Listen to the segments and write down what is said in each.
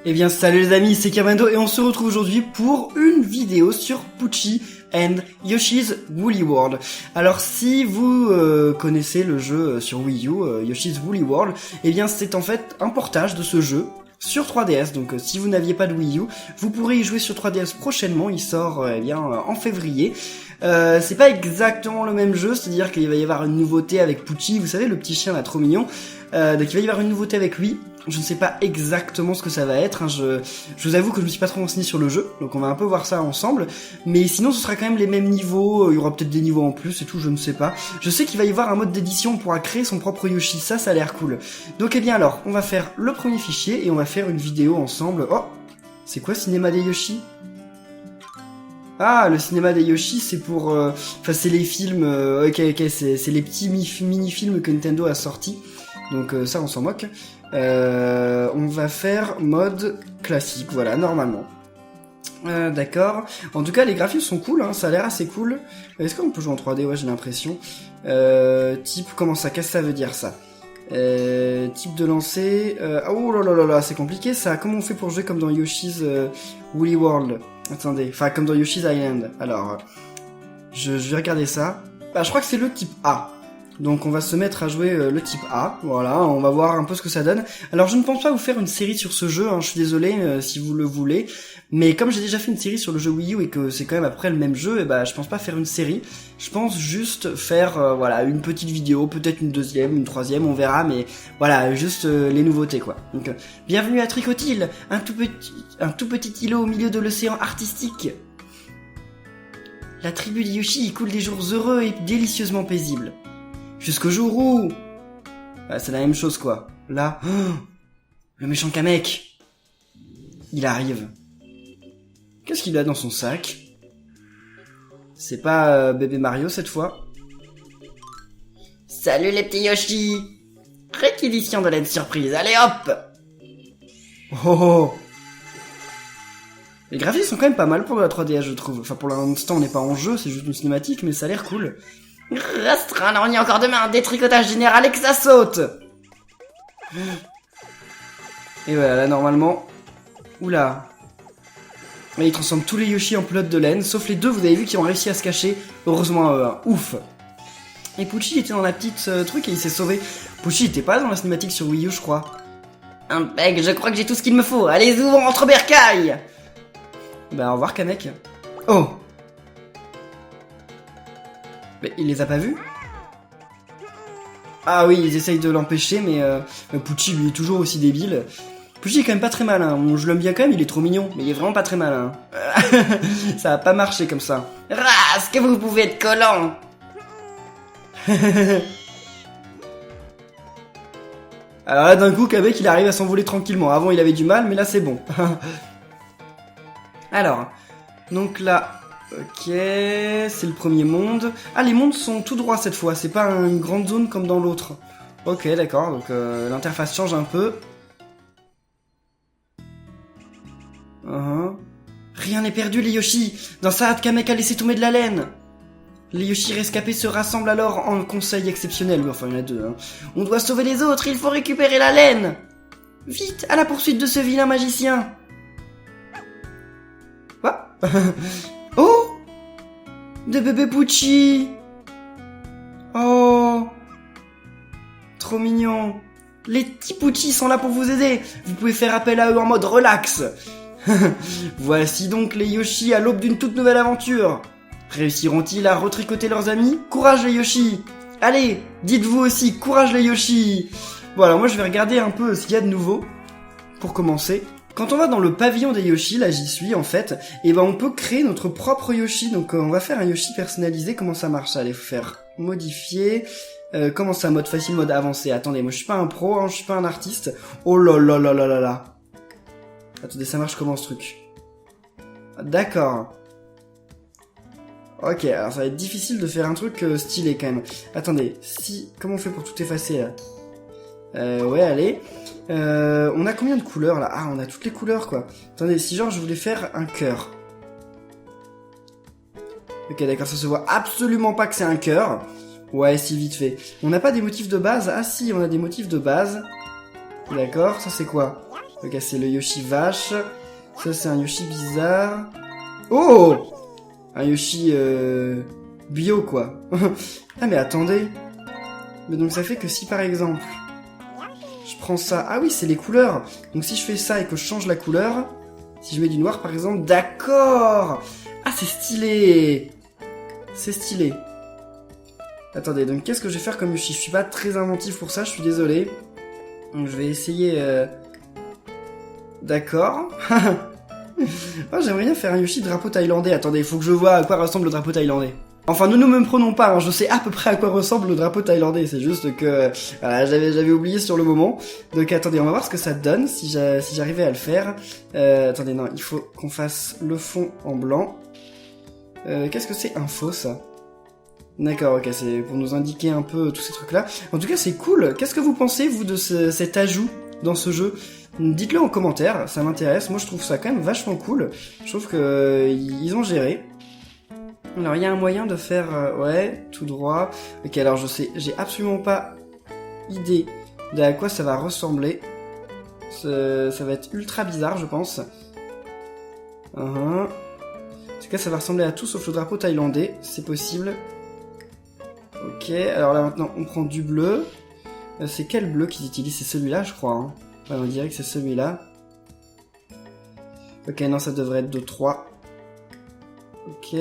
Eh bien salut les amis, c'est Kamado et on se retrouve aujourd'hui pour une vidéo sur Poochy and Yoshi's Woolly World. Alors si vous connaissez le jeu sur Wii U, Yoshi's Woolly World, eh bien c'est en fait un portage de ce jeu sur 3DS. Donc si vous n'aviez pas de Wii U, vous pourrez y jouer sur 3DS prochainement, il sort en février. C'est pas exactement le même jeu, c'est-à-dire qu'il va y avoir une nouveauté avec Poochy, vous savez le petit chien là trop mignon. Donc il va y avoir une nouveauté avec lui. Je ne sais pas exactement ce que ça va être, hein. Je vous avoue que je me suis pas trop renseigné sur le jeu, donc on va un peu voir ça ensemble, mais sinon ce sera quand même les mêmes niveaux, il y aura peut-être des niveaux en plus et tout, je ne sais pas. Je sais qu'il va y avoir un mode d'édition, on pourra créer son propre Yoshi, ça a l'air cool. Donc eh bien alors, on va faire le premier fichier et on va faire une vidéo ensemble. Oh, c'est quoi Cinéma des Yoshi? Ah, le cinéma des Yoshi, c'est pour... Enfin, c'est les films... ok, c'est les petits mini-films que Nintendo a sortis. Donc ça, on s'en moque. On va faire mode classique, voilà, normalement. D'accord. En tout cas, les graphismes sont cool, hein, ça a l'air assez cool. Est-ce qu'on peut jouer en 3D? Ouais, j'ai l'impression. Type, comment ça? Qu'est-ce que ça veut dire, ça? Type de lancer... oh là là, c'est compliqué, ça. Comment on fait pour jouer comme dans Yoshi's Woolly World? Attendez, enfin comme dans Yoshi's Island. Alors, je vais regarder ça. Bah, je crois que c'est le type A. Donc on va se mettre à jouer le type A. Voilà, on va voir un peu ce que ça donne. Alors je ne pense pas vous faire une série sur ce jeu, hein, je suis désolé si vous le voulez. Mais comme j'ai déjà fait une série sur le jeu Wii U et que c'est quand même après le même jeu, et bah je pense pas faire une série. Je pense juste faire voilà une petite vidéo, peut-être une deuxième, une troisième, on verra. Mais voilà, juste les nouveautés quoi. Donc bienvenue à Tricotil, un tout petit îlot au milieu de l'océan artistique. La tribu de Yoshi y coule des jours heureux et délicieusement paisibles. Jusqu'au jour où... Bah, c'est la même chose quoi. Là, le méchant Kamek. Il arrive. Qu'est-ce qu'il a dans son sac? C'est pas bébé Mario cette fois. Salut les petits Yoshi. Réquisition de l'aide surprise, allez hop. Oh. Les graphismes sont quand même pas mal pour de la 3DS je trouve. Enfin pour l'instant on n'est pas en jeu, c'est juste une cinématique mais ça a l'air cool. Restreint, on y a encore demain, détricotage général et que ça saute. Et voilà, là normalement... Oula. Mais il transforme tous les Yoshi en pelote de laine, sauf les deux, vous avez vu, qui ont réussi à se cacher. Heureusement, ouf. Et Poochy était dans la petite truc et il s'est sauvé. Poochy était pas dans la cinématique sur Wii U, je crois. Impec, je crois que j'ai tout ce qu'il me faut. Allez, ouvrons entre bercailles. Bah, au revoir, Kamek. Oh. Mais il les a pas vus? Ah oui, ils essayent de l'empêcher, mais Poochy lui est toujours aussi débile. Poochy est quand même pas très malin, je l'aime bien quand même, il est trop mignon, mais il est vraiment pas très malin. Ça a pas marché comme ça. Race, que vous pouvez être collant. Alors là d'un coup, Kamek il arrive à s'envoler tranquillement, avant il avait du mal, mais là c'est bon. Alors, donc là... Ok, c'est le premier monde. Ah, les mondes sont tout droits cette fois, c'est pas une grande zone comme dans l'autre. Ok, d'accord, donc l'interface change un peu. Rien n'est perdu les Yoshi. Dans sa hâte, Kamek a laissé tomber de la laine. Les Yoshi rescapés se rassemblent alors en conseil exceptionnel. Oui, enfin, il y en a deux. Hein. On doit sauver les autres, il faut récupérer la laine. Vite, à la poursuite de ce vilain magicien. Quoi? Oh! Des bébés Poochy! Oh! Trop mignon! Les petits Poochy sont là pour vous aider! Vous pouvez faire appel à eux en mode relax! Voici donc les Yoshi à l'aube d'une toute nouvelle aventure! Réussiront-ils à retricoter leurs amis? Courage les Yoshi! Allez, dites-vous aussi, courage les Yoshi! Bon alors moi je vais regarder un peu ce qu'il y a de nouveau, pour commencer. Quand on va dans le pavillon des Yoshi, là j'y suis en fait, et ben on peut créer notre propre Yoshi, donc on va faire un Yoshi personnalisé, comment ça marche? Allez, faut faire modifier, comment ça, mode facile, mode avancé, attendez, moi je suis pas un pro, hein, je suis pas un artiste, oh là là là là là là, attendez, ça marche comment ce truc? D'accord. Ok, alors ça va être difficile de faire un truc stylé quand même, attendez, comment on fait pour tout effacer là? Ouais, allez. On a combien de couleurs là? Ah, on a toutes les couleurs quoi. Attendez, si genre je voulais faire un cœur. Ok, d'accord, ça se voit absolument pas que c'est un cœur. Ouais, si, vite fait. On n'a pas des motifs de base? Ah si, on a des motifs de base. D'accord, ça c'est quoi? Ok, c'est le Yoshi vache. Ça, c'est un Yoshi bizarre. Oh! Un Yoshi, bio, quoi. Ah, mais attendez. Mais donc, ça fait que si, par exemple, je prends ça... Ah oui, c'est les couleurs. Donc, si je fais ça et que je change la couleur... Si je mets du noir, par exemple... D'accord! Ah, c'est stylé! C'est stylé. Attendez, donc, qu'est-ce que je vais faire comme Yoshi? Je suis pas très inventif pour ça, je suis désolé. Donc, je vais essayer... D'accord. Oh, j'aimerais bien faire un Yoshi drapeau thaïlandais. Attendez, il faut que je vois à quoi ressemble le drapeau thaïlandais. Enfin, nous ne me prenons pas, hein. Je sais à peu près à quoi ressemble le drapeau thaïlandais. C'est juste que voilà, j'avais oublié sur le moment. Donc attendez, on va voir ce que ça donne si j'arrivais à le faire. Attendez, non, il faut qu'on fasse le fond en blanc. Qu'est-ce que c'est info, ça? D'accord, ok, c'est pour nous indiquer un peu tous ces trucs-là. En tout cas, c'est cool. Qu'est-ce que vous pensez, vous, de cet ajout dans ce jeu? Dites-le en commentaire, ça m'intéresse. Moi, je trouve ça quand même vachement cool. Je trouve que ils ont géré. Alors, il y a un moyen de faire... ouais, tout droit. Ok, alors je sais, j'ai absolument pas idée de à quoi ça va ressembler. Ça va être ultra bizarre, je pense. En tout cas, ça va ressembler à tout sauf le drapeau thaïlandais. C'est possible. Ok, alors là, maintenant, on prend du bleu. C'est quel bleu qu'ils utilisent? C'est celui-là, je crois. Hein. Ouais, on dirait que c'est celui-là. Ok, non, ça devrait être de 3. Ok.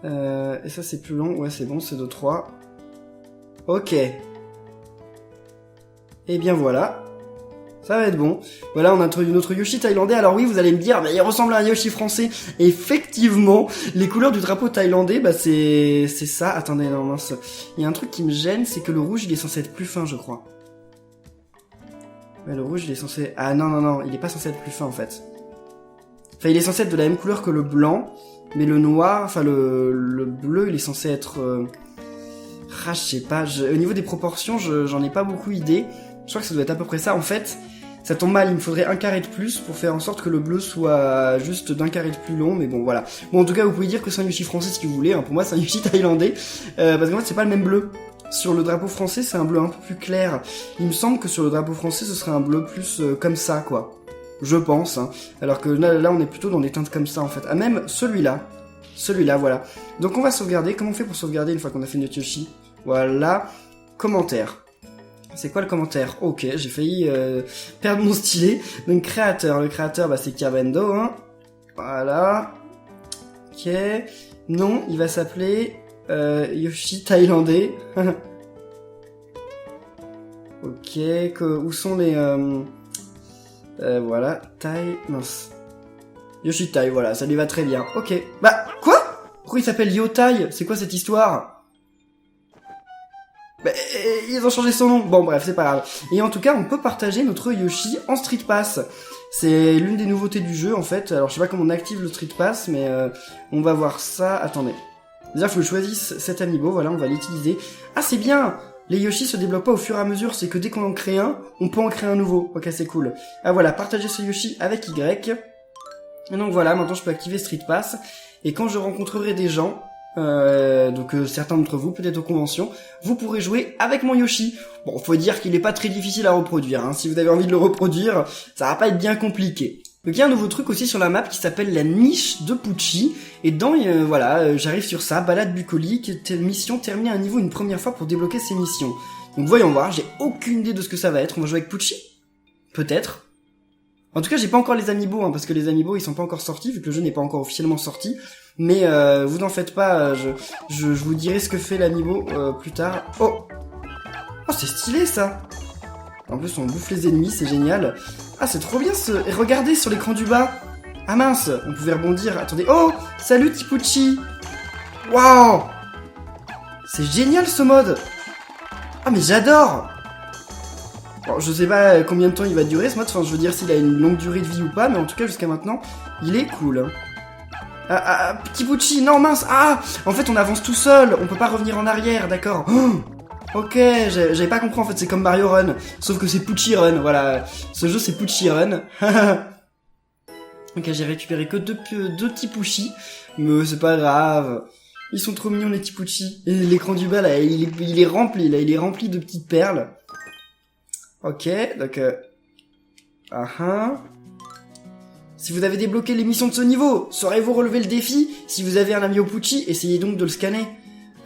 Et ça, c'est plus long. Ouais, c'est bon, c'est de 3. Ok. Et bien voilà. Ça va être bon. Voilà, on a introduit notre Yoshi thaïlandais. Alors oui, vous allez me dire, mais il ressemble à un Yoshi français. Et effectivement, les couleurs du drapeau thaïlandais, bah c'est ça. Attendez, non, mince. Il y a un truc qui me gêne, c'est que le rouge, il est censé être plus fin, je crois. Ouais, le rouge, il est censé... Ah non, non, non, il est pas censé être plus fin, en fait. Enfin, il est censé être de la même couleur que le blanc, mais le noir, enfin, le bleu, il est censé être... Ah, je sais pas, au niveau des proportions, j'en ai pas beaucoup idée. Je crois que ça doit être à peu près ça. En fait, ça tombe mal, il me faudrait un carré de plus pour faire en sorte que le bleu soit juste d'un carré de plus long, mais bon, voilà. Bon, en tout cas, vous pouvez dire que c'est un Yoshi français si vous voulez, hein. Pour moi, c'est un Yoshi thaïlandais, parce qu'en fait, c'est pas le même bleu. Sur le drapeau français, c'est un bleu un peu plus clair. Il me semble que sur le drapeau français, ce serait un bleu plus comme ça, quoi. Je pense, hein. Alors que là, on est plutôt dans des teintes comme ça, en fait. Ah, même celui-là. Celui-là, voilà. Donc, on va sauvegarder. Comment on fait pour sauvegarder une fois qu'on a fait notre Yoshi? Voilà. Commentaire. C'est quoi le commentaire? Ok, j'ai failli perdre mon stylet. Donc, créateur. Le créateur, bah, c'est Kabendo, hein. Voilà. Ok. Non, il va s'appeler... Yoshi thaïlandais. Ok, où sont les... voilà, Thaï... Mince. Yoshi Thaï, voilà, ça lui va très bien. Ok. Bah, quoi? Pourquoi il s'appelle Yo Thaï? C'est quoi cette histoire? Bah, ils ont changé son nom. Bon, bref, c'est pas grave. Et en tout cas, on peut partager notre Yoshi en Street Pass. C'est l'une des nouveautés du jeu, en fait. Alors, je sais pas comment on active le Street Pass, mais on va voir ça. Attendez. Déjà, faut que je choisisse cet amiibo, voilà, on va l'utiliser. Ah, c'est bien! Les Yoshi se débloquent pas au fur et à mesure, c'est que dès qu'on en crée un, on peut en créer un nouveau. Ok, c'est cool. Ah voilà, partager ce Yoshi avec Y. Et donc voilà, maintenant je peux activer Street Pass. Et quand je rencontrerai des gens, certains d'entre vous, peut-être aux conventions, vous pourrez jouer avec mon Yoshi. Bon, faut dire qu'il est pas très difficile à reproduire, hein. Si vous avez envie de le reproduire, ça va pas être bien compliqué. Donc il y a un nouveau truc aussi sur la map qui s'appelle la niche de Pucci. Et dedans, voilà, j'arrive sur ça, balade bucolique, mission terminer un niveau une première fois pour débloquer ces missions. Donc voyons voir, j'ai aucune idée de ce que ça va être. On va jouer avec Pucci? Peut-être. En tout cas, j'ai pas encore les amiibo, hein, parce que les amiibo, ils sont pas encore sortis, vu que le jeu n'est pas encore officiellement sorti. Mais vous n'en faites pas, je vous dirai ce que fait l'amiibo plus tard. Oh, c'est stylé ça. En plus, on bouffe les ennemis, c'est génial. Ah, c'est trop bien ce... Et regardez sur l'écran du bas. Ah mince, on pouvait rebondir. Attendez. Oh, salut Tipuchi. Waouh. C'est génial ce mode. Ah, mais j'adore. Bon, je sais pas combien de temps il va durer ce mode. Enfin, je veux dire s'il a une longue durée de vie ou pas. Mais en tout cas, jusqu'à maintenant, il est cool. Petit Pucci, non mince. Ah, en fait, on avance tout seul. On peut pas revenir en arrière, d'accord. Oh, ok, j'avais pas compris, en fait, c'est comme Mario Run, sauf que c'est Pucci Run, voilà, ce jeu c'est Pucci Run. Ok, j'ai récupéré que deux petits Pucci, mais c'est pas grave, ils sont trop mignons les petits Pucci. Et l'écran du bas, là, il est rempli, là, il est rempli de petites perles. Ok, donc, Ah ah. Si vous avez débloqué les missions de ce niveau, saurez-vous relever le défi? Si vous avez un ami au Pucci, essayez donc de le scanner.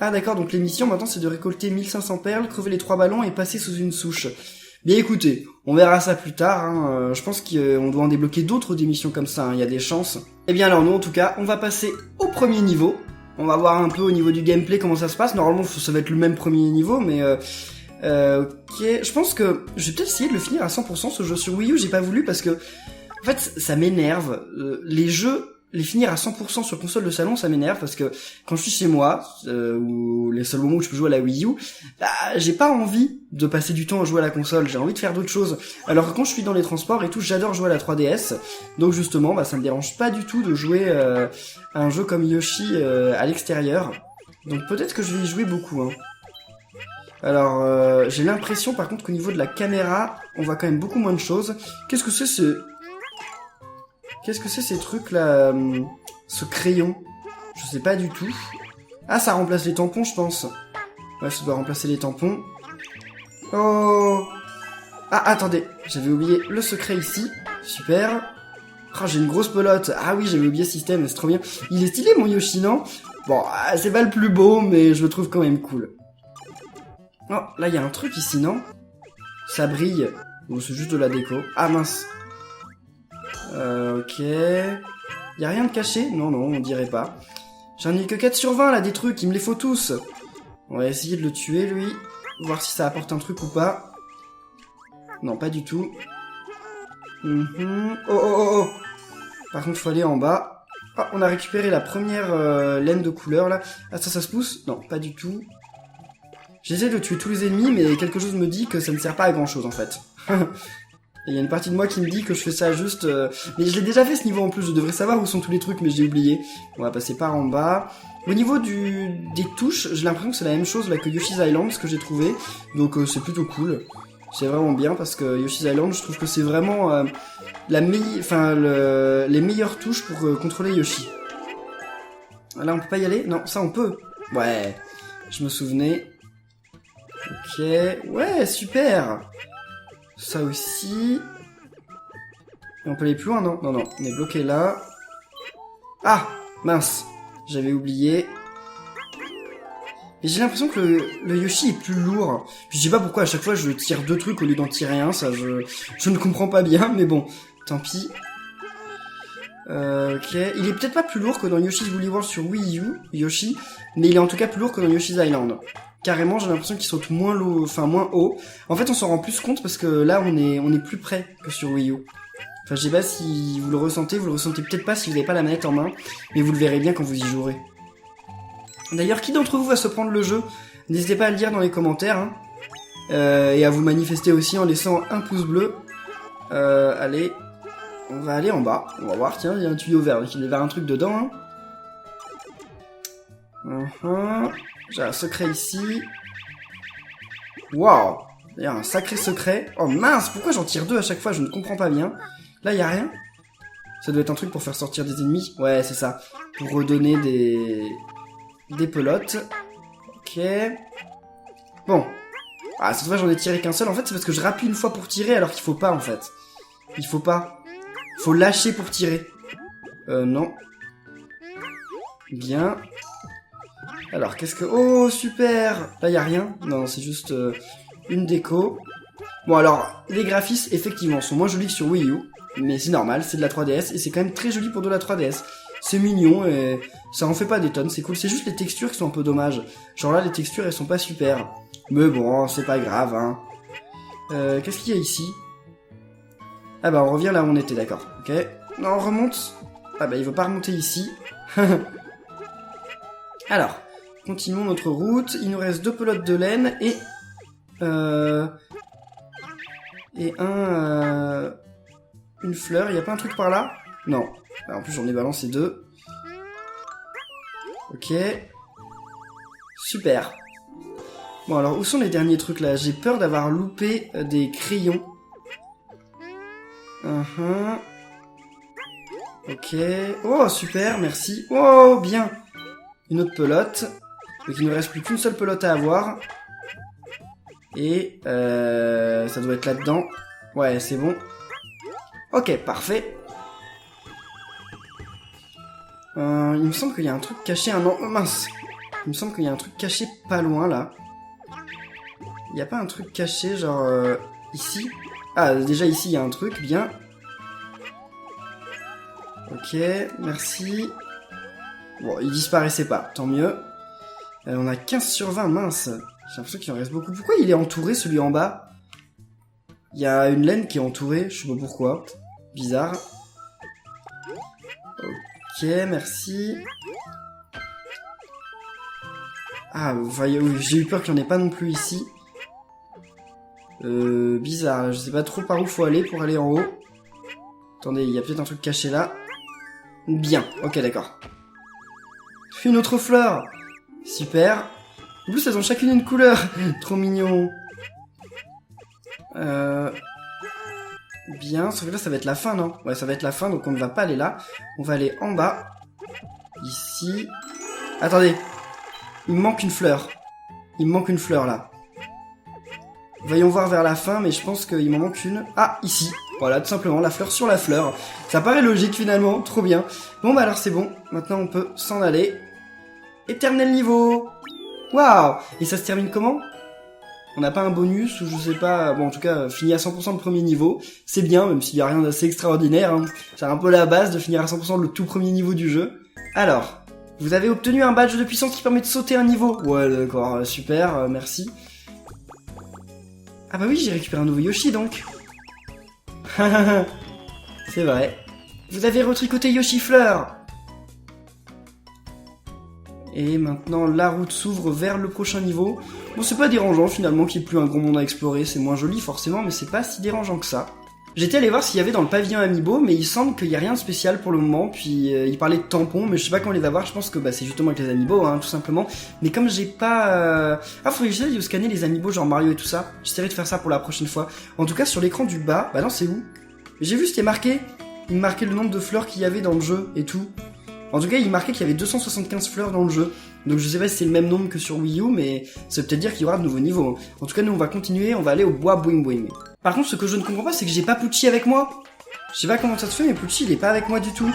Ah d'accord, donc les missions maintenant c'est de récolter 1500 perles, crever les 3 ballons et passer sous une souche. Bien écoutez, on verra ça plus tard, hein. Je pense qu'on doit en débloquer d'autres des missions comme ça, hein. Il y a des chances. Et bien alors nous en tout cas, on va passer au premier niveau. On va voir un peu au niveau du gameplay comment ça se passe. Normalement ça va être le même premier niveau, mais ok. Je pense que je vais peut-être essayer de le finir à 100% ce jeu sur Wii U, j'ai pas voulu parce que en fait, ça m'énerve. Les jeux, les finir à 100% sur console de salon, ça m'énerve parce que quand je suis chez moi, ou les seuls moments où je peux jouer à la Wii U, bah, j'ai pas envie de passer du temps à jouer à la console. J'ai envie de faire d'autres choses. Alors que quand je suis dans les transports et tout, j'adore jouer à la 3DS. Donc justement, bah, ça me dérange pas du tout de jouer à un jeu comme Yoshi à l'extérieur. Donc peut-être que je vais y jouer beaucoup, hein. Alors, j'ai l'impression par contre qu'au niveau de la caméra, on voit quand même beaucoup moins de choses. Qu'est-ce que c'est ces trucs là, ce crayon? Je sais pas du tout. Ah, ça remplace les tampons, je pense. Ouais, ça doit remplacer les tampons. Oh. Ah, attendez, j'avais oublié le secret ici. Super. Ah, j'ai une grosse pelote. Ah oui, j'avais oublié ce système, c'est trop bien. Il est stylé mon Yoshi, non? Bon, c'est pas le plus beau, mais je le trouve quand même cool. Oh, là, il y a un truc ici, non? Ça brille. Bon, c'est juste de la déco. Ah, mince. Ok. Y'a rien de caché? Non, non, on dirait pas. J'en ai que 4 sur 20, là, des trucs. Il me les faut tous. On va essayer de le tuer, lui. Voir si ça apporte un truc ou pas. Non, pas du tout. Oh, oh, oh, oh. Par contre, faut aller en bas. Ah, on a récupéré la première laine de couleur, là. Ah, ça se pousse? Non, pas du tout. J'essaie de tuer tous les ennemis, mais quelque chose me dit que ça ne sert pas à grand chose en fait. Et il y a une partie de moi qui me dit que je fais ça juste... Mais je l'ai déjà fait ce niveau en plus, je devrais savoir où sont tous les trucs, mais j'ai oublié. On va passer par en bas. Au niveau des touches, j'ai l'impression que c'est la même chose là que Yoshi's Island, ce que j'ai trouvé. Donc c'est plutôt cool. C'est vraiment bien parce que Yoshi's Island, je trouve que c'est vraiment les meilleures touches pour contrôler Yoshi. Là on peut pas y aller? Non, ça on peut. Ouais, je me souvenais. Ok, ouais, super. Ça aussi. Et on peut aller plus loin, non? Non, non, on est bloqué là. Ah, mince, j'avais oublié. Et j'ai l'impression que le Yoshi est plus lourd. Je sais pas pourquoi à chaque fois je tire 2 trucs au lieu d'en tirer un, ça je ne comprends pas bien, mais bon, tant pis. Ok, il est peut-être pas plus lourd que dans Yoshi's Woolly World sur Wii U, Yoshi, mais il est en tout cas plus lourd que dans Yoshi's Island. Carrément, j'ai l'impression qu'il saute moins haut. En fait, on s'en rend plus compte parce que là, on est plus près que sur Wii U. Enfin, je sais pas si vous le ressentez peut-être pas si vous n'avez pas la manette en main, mais vous le verrez bien quand vous y jouerez. D'ailleurs, qui d'entre vous va se prendre le jeu? N'hésitez pas à le dire dans les commentaires, hein. Et à vous manifester aussi en laissant un pouce bleu. Allez, on va aller en bas. On va voir, tiens, il y a un tuyau vert, il y a un truc dedans, hein. J'ai un secret ici. Waouh! Il y a un sacré secret. Oh mince, pourquoi j'en tire 2 à chaque fois? Je ne comprends pas bien. Là, il y a rien? Ça doit être un truc pour faire sortir des ennemis. Ouais, c'est ça. Pour redonner des pelotes. Ok. Bon. Ah, cette fois, j'en ai tiré qu'un seul. En fait, c'est parce que je rappuie une fois pour tirer alors qu'il faut pas, en fait. Il faut pas. Faut lâcher pour tirer. Non. Bien. Alors, qu'est-ce que... Oh, super! Là, y a rien. Non, c'est juste une déco. Bon, alors, les graphismes, effectivement, sont moins jolis que sur Wii U. Mais c'est normal, c'est de la 3DS. Et c'est quand même très joli pour de la 3DS. C'est mignon et ça en fait pas des tonnes, c'est cool. C'est juste les textures qui sont un peu dommages. Genre là, les textures, elles sont pas super. Mais bon, c'est pas grave, hein. Qu'est-ce qu'il y a ici? Ah bah, on revient là où on était, d'accord. Ok. Non, on remonte. Ah bah, il veut pas remonter ici. Alors... Continuons notre route. Il nous reste 2 pelotes de laine et une fleur. Il y a pas un truc par là? Non. En plus, j'en ai balancé 2. Ok. Super. Bon, alors, où sont les derniers trucs, là? J'ai peur d'avoir loupé des crayons. Ok. Oh, super, merci. Oh, bien. Une autre pelote. Donc il ne reste plus qu'une seule pelote à avoir. Et ça doit être là-dedans. Ouais, c'est bon. Ok, parfait. Il me semble qu'il y a un truc caché, oh, mince. Il me semble qu'il y a un truc caché pas loin, là. Il y a pas un truc caché, genre... ici? Ah, déjà ici, il y a un truc, bien. Ok, merci. Bon, il disparaissait pas, tant mieux. On a 15 sur 20, mince. J'ai l'impression qu'il en reste beaucoup. Pourquoi il est entouré, celui en bas? Il y a une laine qui est entourée, je sais pas pourquoi. Bizarre. Ok, merci. Ah, j'ai eu peur qu'il n'y en ait pas non plus ici. Bizarre, je sais pas trop par où faut aller pour aller en haut. Attendez, il y a peut-être un truc caché là. Bien, ok, d'accord. Une autre fleur. Super. En plus, elles ont chacune une couleur. Trop mignon. Bien, sauf que là, ça va être la fin, non? Ouais, ça va être la fin, donc on ne va pas aller là. On va aller en bas. Ici. Attendez. Il me manque une fleur. Il me manque une fleur, là. Voyons voir vers la fin, mais je pense qu'il m'en manque une. Ah, ici. Voilà, tout simplement, la fleur sur la fleur. Ça paraît logique, finalement. Trop bien. Bon, bah alors, c'est bon. Maintenant, on peut s'en aller. Éternel niveau. Waouh. Et ça se termine comment? On n'a pas un bonus, ou je sais pas... Bon, en tout cas, fini à 100% le premier niveau. C'est bien, même s'il n'y a rien d'assez extraordinaire. Hein. C'est un peu la base de finir à 100% le tout premier niveau du jeu. Alors, vous avez obtenu un badge de puissance qui permet de sauter un niveau. Ouais, d'accord, super, merci. Ah bah oui, j'ai récupéré un nouveau Yoshi, donc. C'est vrai. Vous avez retricoté Yoshi Fleur. Et maintenant, la route s'ouvre vers le prochain niveau. Bon, c'est pas dérangeant, finalement, qu'il n'y ait plus un gros monde à explorer. C'est moins joli, forcément, mais c'est pas si dérangeant que ça. J'étais allé voir s'il y avait dans le pavillon Amiibo, mais il semble qu'il y a rien de spécial pour le moment. Puis, il parlait de tampons, mais je sais pas quand les avoir. Je pense que bah, c'est justement avec les Amiibo, hein, tout simplement. Mais comme j'ai pas... Ah, faudrait que j'essaie de scanner les Amiibo, genre Mario et tout ça. J'essaierai de faire ça pour la prochaine fois. En tout cas, sur l'écran du bas... Bah non, c'est où? J'ai vu, c'était marqué. Il me marquait le nombre de fleurs qu'il y avait dans le jeu et tout. En tout cas, il marquait qu'il y avait 275 fleurs dans le jeu. Donc je sais pas si c'est le même nombre que sur Wii U, mais ça veut peut-être dire qu'il y aura de nouveaux niveaux. En tout cas, nous on va continuer, on va aller au bois Boing Boing. Par contre, ce que je ne comprends pas, c'est que j'ai pas Pucci avec moi. Je sais pas comment ça se fait, mais Pucci il est pas avec moi du tout.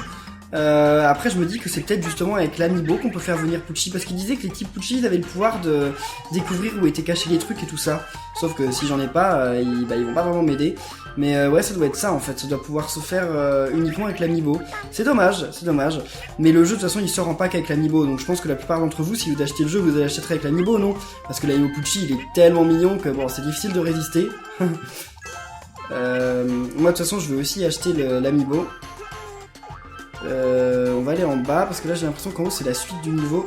Après, je me dis que c'est peut-être justement avec l'Amiibo qu'on peut faire venir Pucci, parce qu'il disait que les types Pucci ils avaient le pouvoir de découvrir où étaient cachés les trucs et tout ça. Sauf que si j'en ai pas, ils vont pas vraiment m'aider. Mais ouais, ça doit être ça en fait, ça doit pouvoir se faire uniquement avec l'Amiibo. C'est dommage, c'est dommage. Mais le jeu de toute façon il sort en pack avec l'Amiibo, donc je pense que la plupart d'entre vous, si vous achetez le jeu, vous allez acheter avec l'Amiibo, non? Parce que l'Amiibo Pucci il est tellement mignon que bon, c'est difficile de résister. Moi de toute façon je vais aussi acheter l'Amiibo. On va aller en bas parce que là j'ai l'impression qu'en haut c'est la suite du niveau.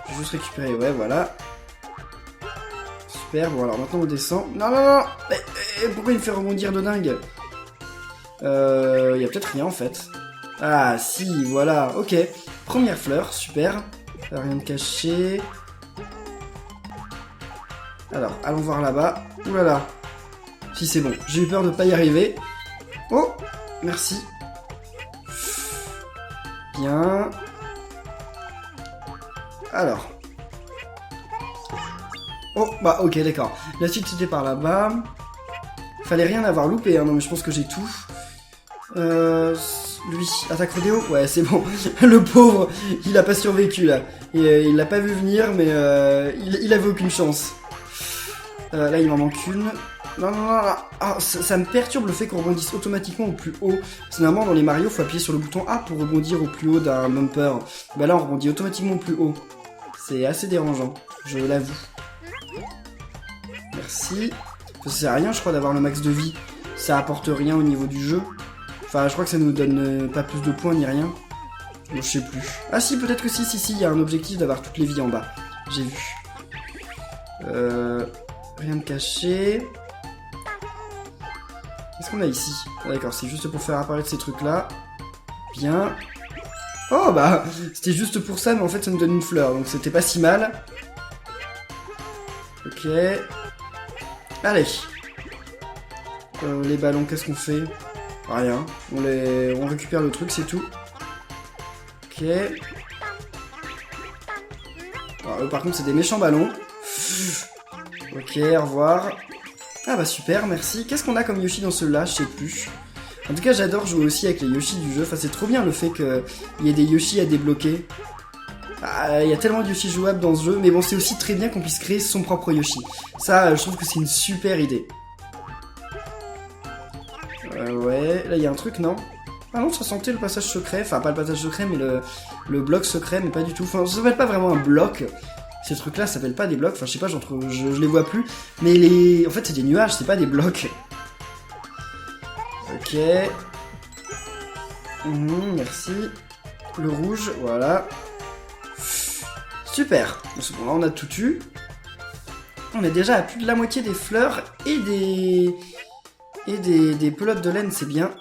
Je vais juste récupérer, ouais voilà. Super, bon alors maintenant on descend. Non non non, pourquoi il me fait rebondir de dingue? Y a peut-être rien en fait. Ah si, voilà, ok. Première fleur, super. Rien de caché. Alors, allons voir là-bas. Ouh là là. Si c'est bon, j'ai eu peur de pas y arriver. Oh, merci. Bien. Alors. Oh, bah ok, d'accord. La suite c'était par là-bas. Fallait rien avoir loupé, hein. Non mais je pense que j'ai tout. Lui, attaque rodéo. Ouais, c'est bon. Le pauvre, il a pas survécu là. Et, il l'a pas vu venir, mais il avait aucune chance. Là, il m'en manque une. Non, non, non, non. Ah, ça me perturbe le fait qu'on rebondisse automatiquement au plus haut. Parce que normalement, dans les Mario, faut appuyer sur le bouton A pour rebondir au plus haut d'un bumper. Bah là, on rebondit automatiquement au plus haut. C'est assez dérangeant, je l'avoue. Merci. Ça sert à rien, je crois, d'avoir le max de vie. Ça apporte rien au niveau du jeu. Enfin, je crois que ça nous donne pas plus de points ni rien. Bon, je sais plus. Ah si, peut-être que si, il y a un objectif d'avoir toutes les vies en bas. J'ai vu. Rien de caché. Qu'est-ce qu'on a ici? Ah, d'accord, c'est juste pour faire apparaître ces trucs-là. Bien. Oh bah, c'était juste pour ça, mais en fait ça nous donne une fleur, donc c'était pas si mal. Ok. Allez. Les ballons, qu'est-ce qu'on fait? Rien. On récupère le truc, c'est tout. Ok. Alors, par contre, c'est des méchants ballons. Ok, au revoir. Ah bah super, merci. Qu'est-ce qu'on a comme Yoshi dans celui-là? Je sais plus. En tout cas, j'adore jouer aussi avec les Yoshi du jeu. Enfin, c'est trop bien le fait qu'il y ait des Yoshi à débloquer. Il y a tellement de Yoshi jouables dans ce jeu, mais bon, c'est aussi très bien qu'on puisse créer son propre Yoshi. Ça, je trouve que c'est une super idée. Ouais, là il y a un truc, non? Ah non, ça sentait le passage secret, enfin pas le passage secret, mais le bloc secret, mais pas du tout. Enfin, ça s'appelle pas vraiment un bloc. Ces trucs-là s'appellent pas des blocs, enfin je sais pas, je les vois plus. Mais en fait c'est des nuages, c'est pas des blocs. Ok. Merci. Le rouge, voilà. Super. Bon, là on a tout eu. On est déjà à plus de la moitié des fleurs et des pelotes de laine, c'est bien.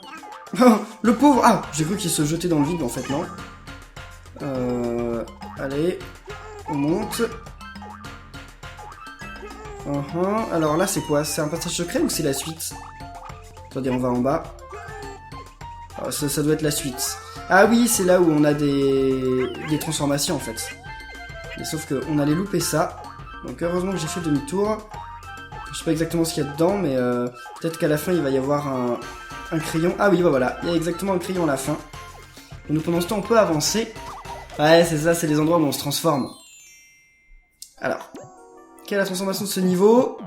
Le pauvre. Ah, j'ai cru qu'il se jetait dans le vide, en fait, non. Allez, on monte. Alors là, c'est quoi? C'est un passage secret ou c'est la suite? Attendez, on va en bas. Ça doit être la suite. Ah oui, c'est là où on a des transformations, en fait. Mais sauf qu'on allait louper ça. Donc heureusement que j'ai fait demi-tour. Je sais pas exactement ce qu'il y a dedans, mais peut-être qu'à la fin, il va y avoir un crayon. Ah oui, bah voilà, il y a exactement un crayon à la fin. Et nous, pendant ce temps, on peut avancer. Ouais, c'est ça, c'est les endroits où on se transforme. Alors, quelle est la transformation de ce niveau?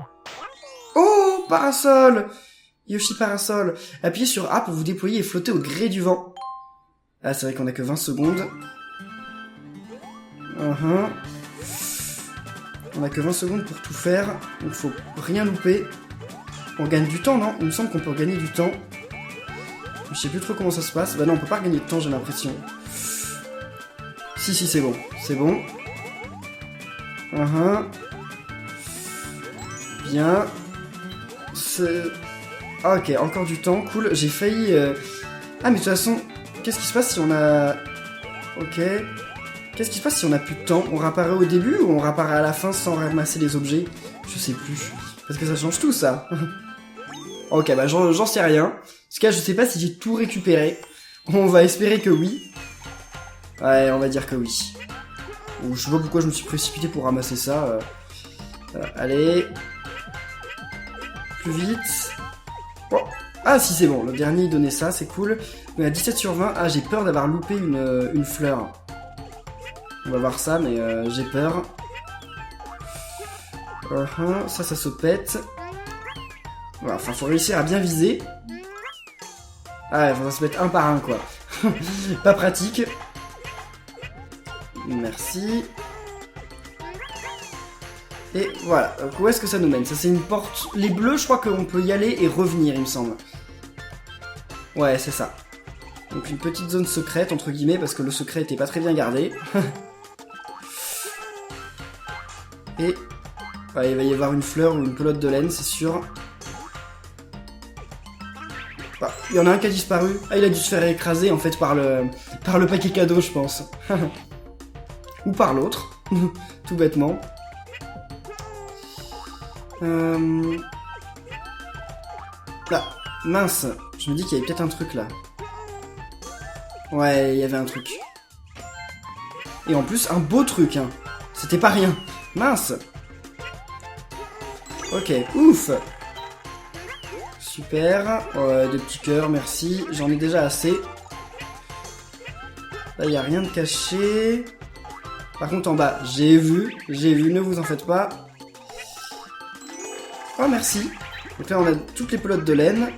Oh, parasol! Yoshi parasol. Appuyez sur A pour vous déployer et flotter au gré du vent. Ah, c'est vrai qu'on a que 20 secondes. On a que 20 secondes pour tout faire, donc faut rien louper. On gagne du temps, non? Il me semble qu'on peut gagner du temps. Je sais plus trop comment ça se passe. Bah non, on peut pas gagner de temps, j'ai l'impression. Si, c'est bon. C'est bon. Bien. Ah, ok, encore du temps, cool. J'ai failli... Ah, mais de toute façon, qu'est-ce qui se passe si on a... Ok. Qu'est-ce qui se passe si on a plus de temps? On réapparaît au début ou on réapparaît à la fin sans ramasser les objets? Je sais plus. Parce que ça change tout, ça. Ok, bah j'en sais rien. En tout cas, je sais pas si j'ai tout récupéré. On va espérer que oui. Ouais, on va dire que oui. Ou je sais pas pourquoi je me suis précipité pour ramasser ça. Allez. Plus vite. Oh. Ah si, c'est bon. Le dernier, il donnait ça, c'est cool. Mais à 17 sur 20, ah, j'ai peur d'avoir loupé une fleur. On va voir ça, mais j'ai peur. Ça se pète. Voilà, enfin, faut réussir à bien viser. Ah ouais, faut se mettre un par un, quoi. Pas pratique. Merci. Et voilà. Donc, où est-ce que ça nous mène? Ça, c'est une porte... Les bleus, je crois qu'on peut y aller et revenir, il me semble. Ouais, c'est ça. Donc, une petite zone secrète, entre guillemets, parce que le secret était pas très bien gardé. Et ouais, il va y avoir une fleur ou une pelote de laine, c'est sûr. Bah, il y en a un qui a disparu. Ah, il a dû se faire écraser en fait par le paquet cadeau, je pense. Ou par l'autre, tout bêtement. Là, mince. Je me dis qu'il y avait peut-être un truc là. Ouais, il y avait un truc. Et en plus, un beau truc, hein. C'était pas rien. Mince. Ok, ouf. Super. Des petits cœurs, merci. J'en ai déjà assez. Là, il n'y a rien de caché. Par contre, en bas, j'ai vu, ne vous en faites pas. Oh, merci. Donc là, on a toutes les pelotes de laine.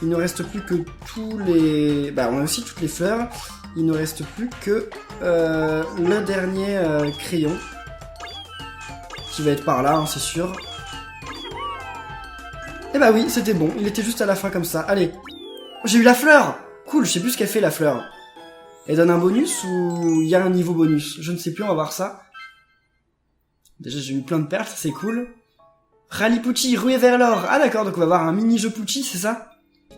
Il ne reste plus que tous les... Bah, on a aussi toutes les fleurs. Il ne reste plus que le dernier crayon. Qui va être par là, hein, c'est sûr. Et bah oui, c'était bon. Il était juste à la fin comme ça. Allez. J'ai eu la fleur. Cool, je sais plus ce qu'elle fait, la fleur. Elle donne un bonus ou il y a un niveau bonus? Je ne sais plus, on va voir ça. Déjà, j'ai eu plein de perles, ça c'est cool. Rallye Pucci, ruée vers l'or. Ah d'accord, donc on va avoir un mini-jeu Pucci, c'est ça?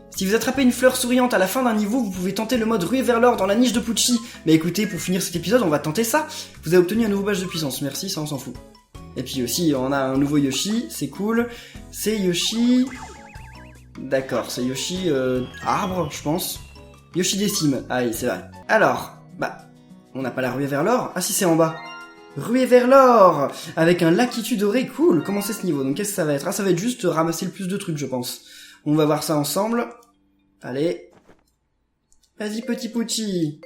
Si vous attrapez une fleur souriante à la fin d'un niveau, vous pouvez tenter le mode ruée vers l'or dans la niche de Pucci. Mais écoutez, pour finir cet épisode, on va tenter ça. Vous avez obtenu un nouveau badge de puissance, merci, ça on s'en fout. Et puis aussi, on a un nouveau Yoshi, c'est cool. C'est Yoshi... D'accord, c'est Yoshi arbre, je pense. Yoshi décime, ah oui, c'est vrai. Alors, bah, on n'a pas la ruée vers l'or. Ah si, c'est en bas. Ruée vers l'or avec un lakitu doré, cool. Comment c'est ce niveau? Donc qu'est-ce que ça va être? Ah, ça va être juste ramasser le plus de trucs, je pense. On va voir ça ensemble. Allez, Vas-y, petit Pucci.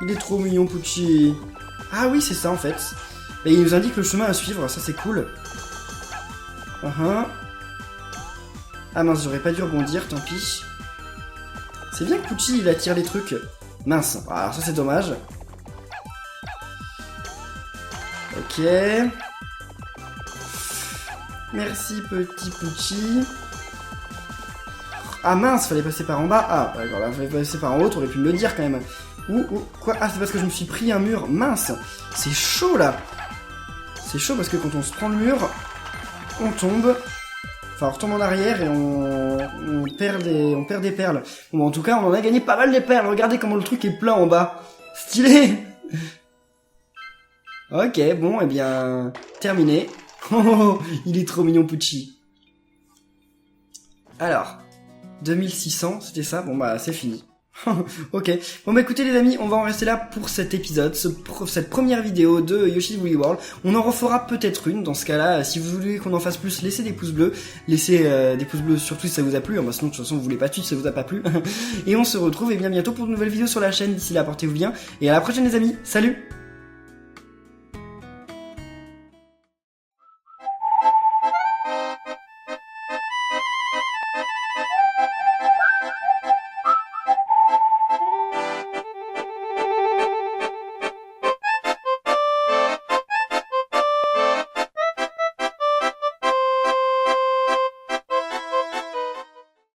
Il est trop mignon, Pucci. Ah oui, c'est ça, en fait. Et il nous indique le chemin à suivre, ça c'est cool. Ah mince, j'aurais pas dû rebondir, tant pis. C'est bien que Pucci, il attire les trucs. Mince, alors ça c'est dommage. Ok. Merci, petit Pucci. Ah mince, fallait passer par en bas. Ah, d'accord, là, fallait passer par en haut, t'aurais pu me le dire quand même. Quoi? Ah, c'est parce que je me suis pris un mur. Mince, c'est chaud là. C'est chaud parce que quand on se prend le mur, on tombe. Enfin, on retombe en arrière et on perd des perles. Bon, en tout cas, on en a gagné pas mal des perles. Regardez comment le truc est plein en bas. Stylé. Ok, bon, eh bien, terminé. Oh, il est trop mignon, Pucci. Alors, 2600, c'était ça? Bon, bah, c'est fini. Ok. Bon bah écoutez les amis, on va en rester là pour cet épisode, cette première vidéo de Yoshi's Woolly World. On en refera peut-être une, dans ce cas-là, si vous voulez qu'on en fasse plus, laissez des pouces bleus. Laissez des pouces bleus surtout si ça vous a plu, hein, bah, sinon de toute façon vous voulez pas suivre si ça vous a pas plu. Et on se retrouve bien bientôt pour de nouvelles vidéos sur la chaîne, d'ici là portez-vous bien, et à la prochaine les amis, salut!